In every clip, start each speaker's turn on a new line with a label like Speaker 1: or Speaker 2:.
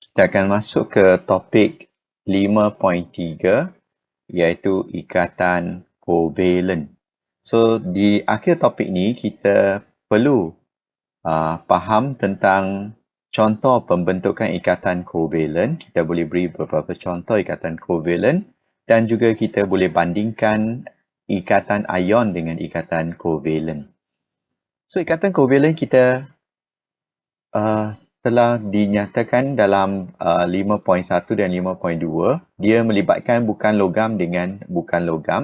Speaker 1: Kita akan masuk ke topik 5.3 iaitu ikatan kovalen. So di akhir topik ni kita perlu faham tentang contoh pembentukan ikatan kovalen. Kita boleh beri beberapa contoh ikatan kovalen dan juga kita boleh bandingkan ikatan ion dengan ikatan kovalen. So ikatan kovalen kita telah dinyatakan dalam 5.1 dan 5.2. Dia melibatkan bukan logam dengan bukan logam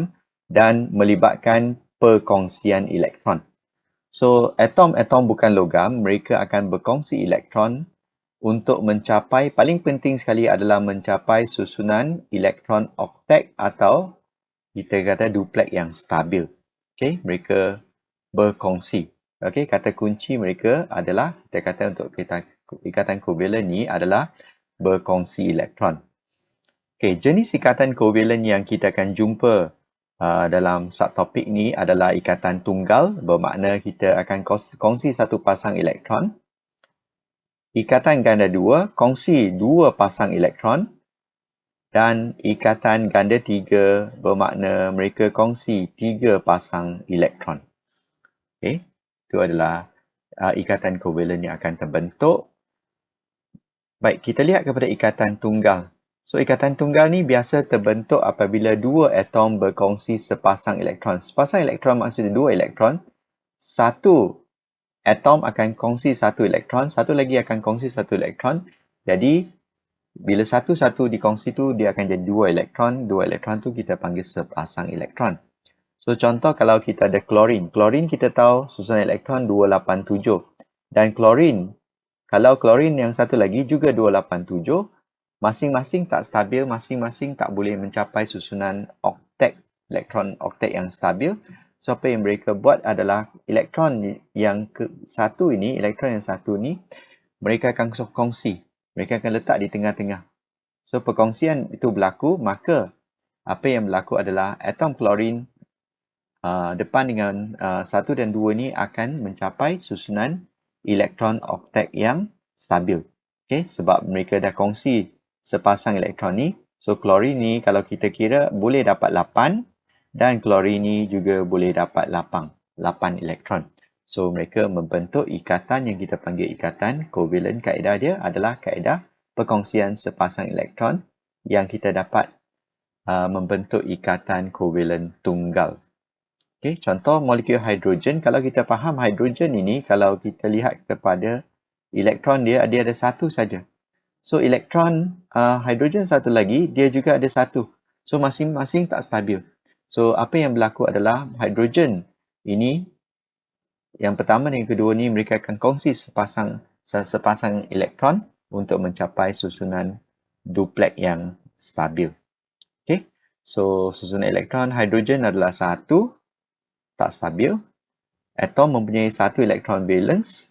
Speaker 1: dan melibatkan perkongsian elektron. So atom-atom bukan logam, mereka akan berkongsi elektron untuk mencapai, paling penting sekali adalah mencapai susunan elektron oktet atau kita kata duplex yang stabil. Okay, mereka berkongsi. Okay, kata kunci mereka adalah, kita kata untuk ikatan kovalen ni adalah berkongsi elektron. Okay, jenis ikatan kovalen yang kita akan jumpa dalam subtopik ni adalah ikatan tunggal, bermakna kita akan kongsi satu pasang elektron. Ikatan ganda dua, kongsi dua pasang elektron. Dan ikatan ganda tiga bermakna mereka kongsi tiga pasang elektron. Okay, itu adalah ikatan kovalen yang akan terbentuk. Baik, kita lihat kepada ikatan tunggal. So, ikatan tunggal ni biasa terbentuk apabila dua atom berkongsi sepasang elektron. Sepasang elektron maksudnya dua elektron. Satu atom akan kongsi satu elektron, satu lagi akan kongsi satu elektron. Jadi, bila satu-satu dikongsi tu, dia akan jadi dua elektron. Dua elektron tu kita panggil sepasang elektron. So, contoh kalau kita ada klorin. Klorin kita tahu susunan elektron 287. Dan klorin, kalau klorin yang satu lagi juga 287, masing-masing tak stabil, masing-masing tak boleh mencapai susunan oktet, elektron oktet yang stabil. So, apa yang mereka buat adalah elektron yang satu ini, elektron yang satu ni, mereka akan kongsi. Mereka akan letak di tengah-tengah. So, perkongsian itu berlaku, maka apa yang berlaku adalah atom klorin depan dengan 1 dan 2 ni akan mencapai susunan elektron oktet yang stabil. Okay, sebab mereka dah kongsi sepasang elektron ni. So, klorin ni kalau kita kira boleh dapat 8 dan klorin ni juga boleh dapat 8 elektron. So, mereka membentuk ikatan yang kita panggil ikatan kovalen. Kaedah dia adalah kaedah perkongsian sepasang elektron yang kita dapat membentuk ikatan kovalen tunggal. Okay, contoh molekul hidrogen. Kalau kita faham hidrogen ini, kalau kita lihat kepada elektron dia ada satu saja. So, elektron hidrogen satu lagi, dia juga ada satu. So, masing-masing tak stabil. So, apa yang berlaku adalah hidrogen ini, yang pertama dan yang kedua ni, mereka akan kongsi sepasang elektron untuk mencapai susunan duplex yang stabil. Okay, so susunan elektron hidrogen adalah satu, tak stabil. Atom mempunyai satu elektron valence.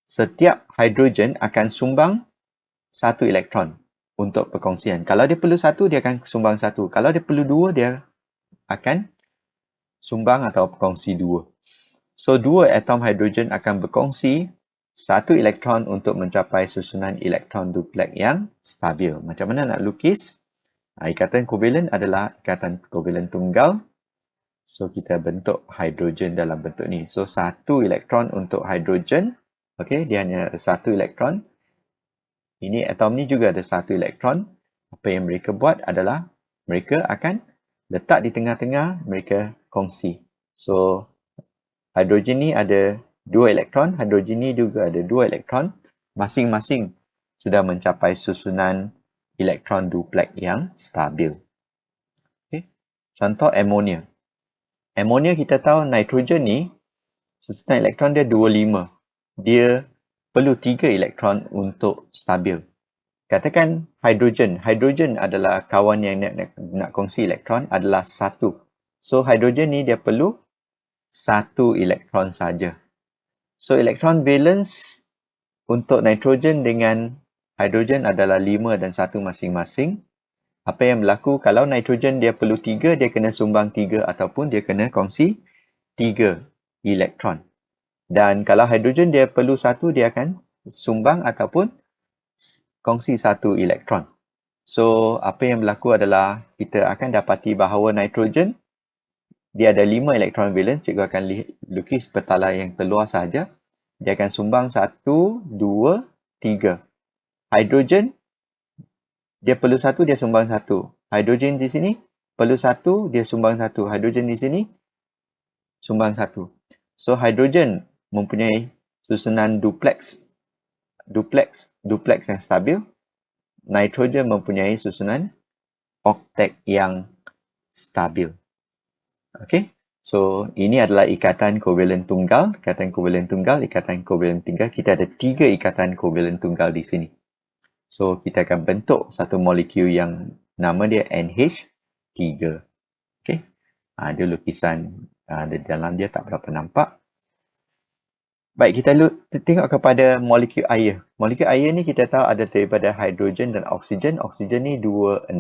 Speaker 1: Setiap hidrogen akan sumbang satu elektron untuk perkongsian. Kalau dia perlu satu, dia akan sumbang satu. Kalau dia perlu dua, dia akan sumbang atau berkongsi dua. So, dua atom hidrogen akan berkongsi satu elektron untuk mencapai susunan elektron duplex yang stabil. Macam mana nak lukis? Ikatan kovalen adalah ikatan kovalen tunggal. So, kita bentuk hidrogen dalam bentuk ni. So, satu elektron untuk hidrogen. Okay, dia hanya satu elektron. Ini atom ni juga ada satu elektron. Apa yang mereka buat adalah mereka akan letak di tengah-tengah, mereka kongsi. So, hidrogen ni ada dua elektron, hidrogen ni juga ada dua elektron. Masing-masing sudah mencapai susunan elektron duplex yang stabil. Okay. Contoh amonia. Amonia kita tahu nitrogen ni, susunan elektron dia 25. Dia perlu 3 elektron untuk stabil. Katakan hidrogen. Hidrogen adalah kawan yang nak kongsi elektron adalah 1. So, hidrogen ni dia perlu 1 elektron saja. So, elektron valence untuk nitrogen dengan hidrogen adalah 5 dan 1 masing-masing. Apa yang berlaku kalau nitrogen dia perlu 3, dia kena sumbang 3 ataupun dia kena kongsi 3 elektron. Dan kalau hidrogen dia perlu 1, dia akan sumbang ataupun kongsi satu elektron. So, apa yang berlaku adalah kita akan dapati bahawa nitrogen dia ada 5 elektron valence. Cikgu akan lukis petala yang terluar sahaja. Dia akan sumbang 1, 2, 3. Hidrogen dia perlu 1, dia sumbang 1. Hidrogen di sini perlu 1, dia sumbang 1. Hidrogen di sini sumbang 1. So, hidrogen mempunyai susunan duplex yang stabil. Nitrogen mempunyai susunan oktet yang stabil. Okey. So, ini adalah ikatan kovalent tunggal, ikatan kovalent tunggal. Kita ada 3 ikatan kovalent tunggal di sini. So, kita akan bentuk satu molekul yang nama dia NH3. Okey. Ada lukisan di dalam dia tak berapa nampak. Baik, kita tengok kepada molekul air. Molekul air ni kita tahu ada daripada hidrogen dan oksigen. Oksigen ni 2,6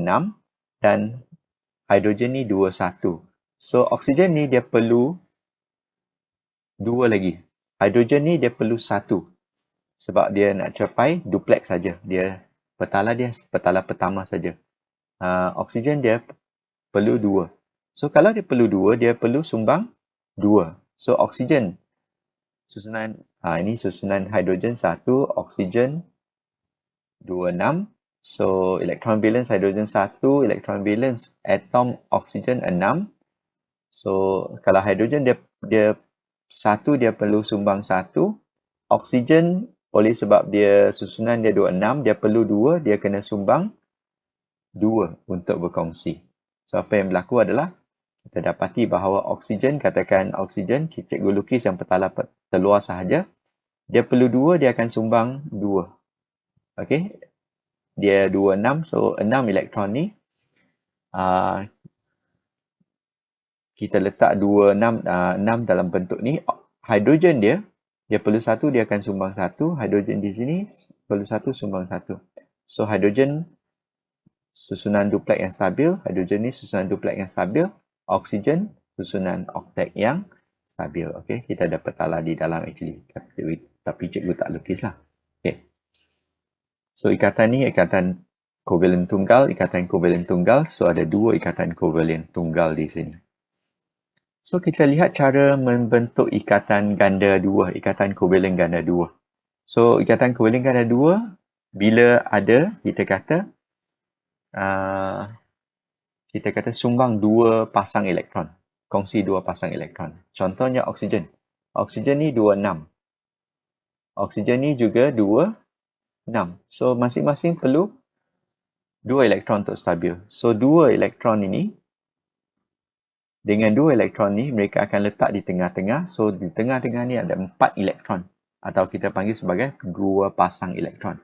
Speaker 1: dan hidrogen ni 2,1. So, oksigen ni dia perlu 2 lagi. Hidrogen ni dia perlu 1. Sebab dia nak capai duplex saja. Dia petala pertama saja. Oksigen dia perlu 2. So, kalau dia perlu 2, dia perlu sumbang 2. So, oksigen susunan ini susunan hidrogen 1, oksigen 26. So, elektron valence hidrogen 1, elektron valence atom oksigen 6. So, kalau hidrogen dia 1, dia perlu sumbang 1. Oksigen oleh sebab dia susunan dia 26, dia perlu 2, dia kena sumbang 2 untuk berkongsi. So, apa yang berlaku adalah kita dapati bahawa oksigen, katakan oksigen, cikgu lukis yang petala terluar sahaja. Dia perlu 2, dia akan sumbang 2. Okey. Dia 26, so 6 elektron ni. Kita letak 6 dalam bentuk ni. Hidrogen dia perlu 1, dia akan sumbang 1. Hidrogen di sini perlu 1, sumbang 1. So, hidrogen susunan duplex yang stabil. Hidrogen ni susunan duplex yang stabil. Oksigen susunan oktet yang stabil. Okey, kita ada petala di dalam actually. Tapi cikgu tak lukis lah. Okey. So, ikatan ni ikatan kovalent tunggal. So, ada 2 ikatan kovalent tunggal di sini. So, kita lihat cara membentuk ikatan ganda 2, ikatan kovalent ganda 2. So, ikatan kovalent ganda 2, bila ada, kita kata sumbang 2 pasang elektron. Kongsi 2 pasang elektron. Contohnya oksigen. Oksigen ni 26. Oksigen ni juga 26. So, masing-masing perlu 2 elektron untuk stabil. So, 2 elektron ini, dengan 2 elektron ni, mereka akan letak di tengah-tengah. So, di tengah-tengah ni ada 4 elektron. Atau kita panggil sebagai 2 pasang elektron.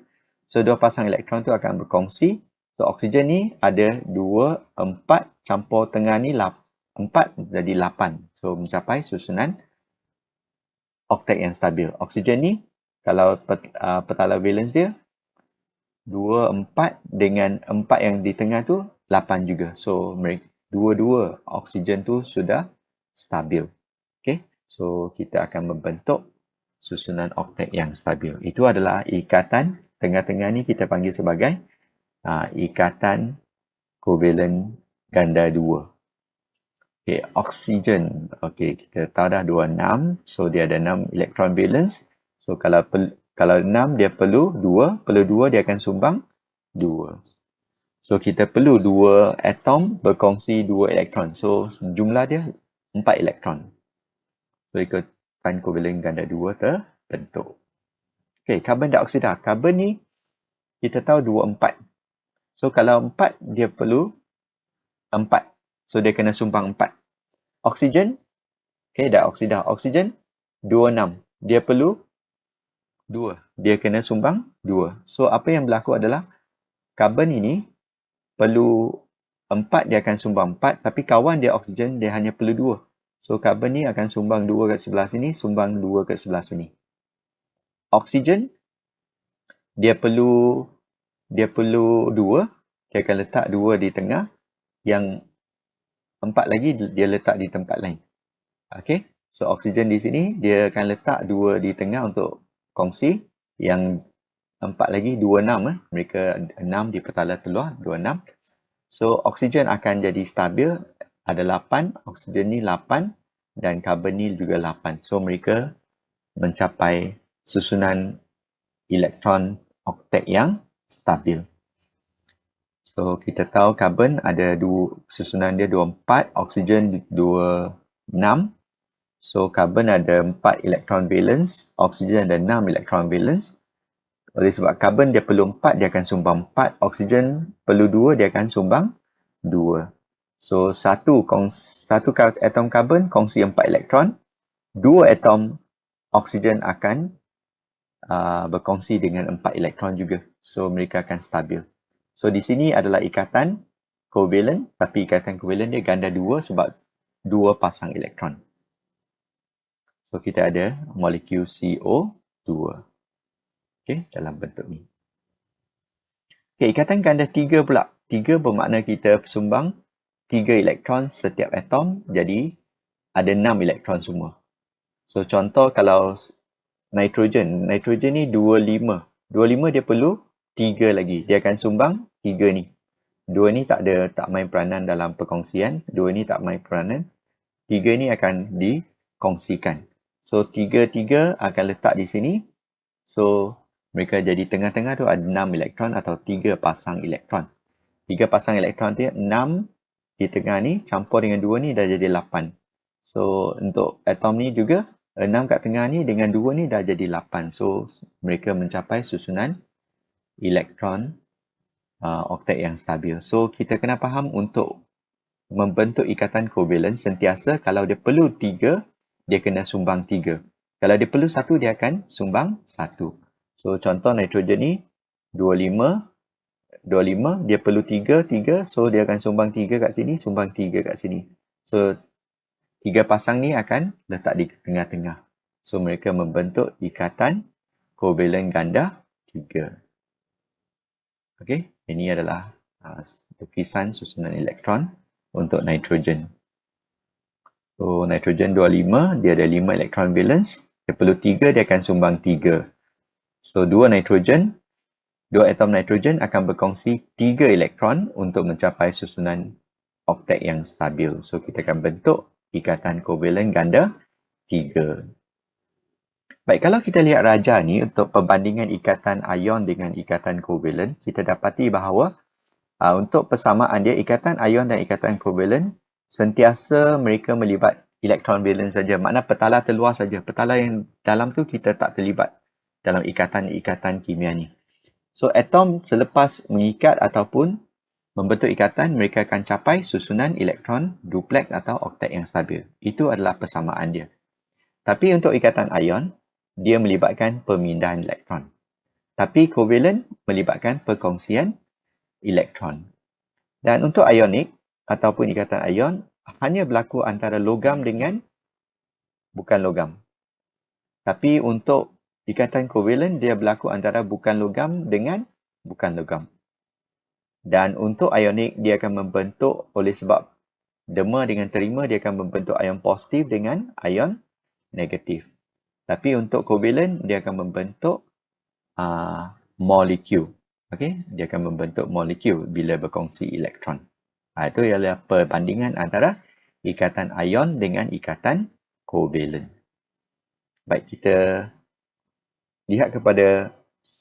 Speaker 1: So, 2 pasang elektron tu akan berkongsi. So, oksigen ni ada 2, 4, campur tengah ni 4 jadi 8. So, mencapai susunan oktet yang stabil. Oksigen ni, kalau petala valence dia, 2, 4 dengan 4 yang di tengah tu, 8 juga. So, dua-dua oksigen tu sudah stabil. Okay. So, kita akan membentuk susunan oktet yang stabil. Itu adalah ikatan tengah-tengah ni kita panggil sebagai ikatan kovalent ganda 2. Okay, oksigen. Okay, kita tahu dah 26. So, dia ada 6 elektron valence. So, kalau 6 dia perlu 2. Perlu 2 dia akan sumbang 2. So, kita perlu 2 atom berkongsi 2 elektron. So, jumlah dia 4 elektron. So, ikatan kovalent ganda 2 terbentuk. Okay, karbon dioksida. Karbon ni kita tahu 24. So, kalau 4 dia perlu 4. So, dia kena sumbang 4. Oksigen. Okay, dah oksida. Oksigen 26. Dia perlu 2. Dia kena sumbang 2. So, apa yang berlaku adalah karbon ini perlu 4, dia akan sumbang 4. Tapi kawan dia oksigen, dia hanya perlu 2. So, karbon ni akan sumbang 2 kat sebelah sini, sumbang 2 kat sebelah sini. Oksigen, dia perlu 2. Dia akan letak 2 di tengah. Yang 4 lagi, dia letak di tempat lain. Okay. So, oksigen di sini, dia akan letak 2 di tengah untuk kongsi. Yang 4 lagi 26 mereka 6 di petala telur 26. So oksigen akan jadi stabil, ada 8, oksigen ni 8 dan karbon ni juga 8. So mereka mencapai susunan elektron oktet yang stabil. So kita tahu karbon ada susunan dia 24, oksigen 26. So karbon ada 4 elektron valence, oksigen ada 6 elektron valence. Oleh sebab karbon dia perlu 4, dia akan sumbang 4, oksigen perlu 2, dia akan sumbang 2. So satu atom karbon kongsi 4 elektron, 2 atom oksigen akan berkongsi dengan 4 elektron juga. So mereka akan stabil. So di sini adalah ikatan covalent, tapi ikatan covalent dia ganda 2 sebab 2 pasang elektron. So kita ada molekul CO2. Okey, dalam bentuk ni. Okey, ikatan ganda 3 pula. 3 bermakna kita sumbang 3 elektron setiap atom, jadi ada 6 elektron semua. So contoh kalau nitrogen ni 25. 25 dia perlu 3 lagi. Dia akan sumbang 3 ni. 2 ni tak main peranan dalam perkongsian. 2 ni tak main peranan. 3 ni akan dikongsikan. So 3 akan letak di sini. So mereka jadi tengah-tengah tu ada 6 elektron atau 3 pasang elektron. 3 pasang elektron dia 6 di tengah ni campur dengan 2 ni dah jadi 8. So untuk atom ni juga 6 kat tengah ni dengan 2 ni dah jadi 8. So mereka mencapai susunan elektron oktet yang stabil. So kita kena faham untuk membentuk ikatan covalent sentiasa kalau dia perlu 3, dia kena sumbang 3. Kalau dia perlu 1, dia akan sumbang 1. So contoh nitrogen ni 25, dia perlu 3, so dia akan sumbang 3 kat sini, sumbang 3 kat sini. So 3 pasang ni akan letak di tengah-tengah. So mereka membentuk ikatan covalent ganda 3. Okey, ini adalah lukisan susunan elektron untuk nitrogen. So nitrogen 25, dia ada 5 elektron valence. Dia perlu 3, dia akan sumbang 3. So 2 atom nitrogen akan berkongsi 3 elektron untuk mencapai susunan oktet yang stabil. So kita akan bentuk ikatan covalent ganda 3. Baik, kalau kita lihat raja ni untuk perbandingan ikatan ion dengan ikatan covalent, kita dapati bahawa untuk persamaan dia, ikatan ion dan ikatan covalent sentiasa mereka melibat elektron valence saja. Makna petala terluar saja. Petala yang dalam tu kita tak terlibat dalam ikatan-ikatan kimia ni. So atom selepas mengikat ataupun membentuk ikatan, mereka akan capai susunan elektron duplex atau oktet yang stabil. Itu adalah persamaan dia. Tapi untuk ikatan ion, dia melibatkan pemindahan elektron. Tapi covalent melibatkan perkongsian elektron. Dan untuk ionik ataupun ikatan ion, hanya berlaku antara logam dengan bukan logam. Tapi untuk ikatan covalent, dia berlaku antara bukan logam dengan bukan logam. Dan untuk ionik, dia akan membentuk oleh sebab dema dengan terima, dia akan membentuk ion positif dengan ion negatif. Tapi untuk covalent, dia akan membentuk molekul. Okay? Dia akan membentuk molekul bila berkongsi elektron. Itu ialah perbandingan antara ikatan ion dengan ikatan covalent. Baik, kita lihat kepada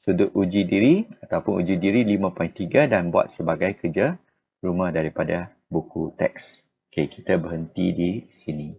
Speaker 1: sudut uji diri ataupun uji diri 5.3 dan buat sebagai kerja rumah daripada buku teks. Okay, kita berhenti di sini.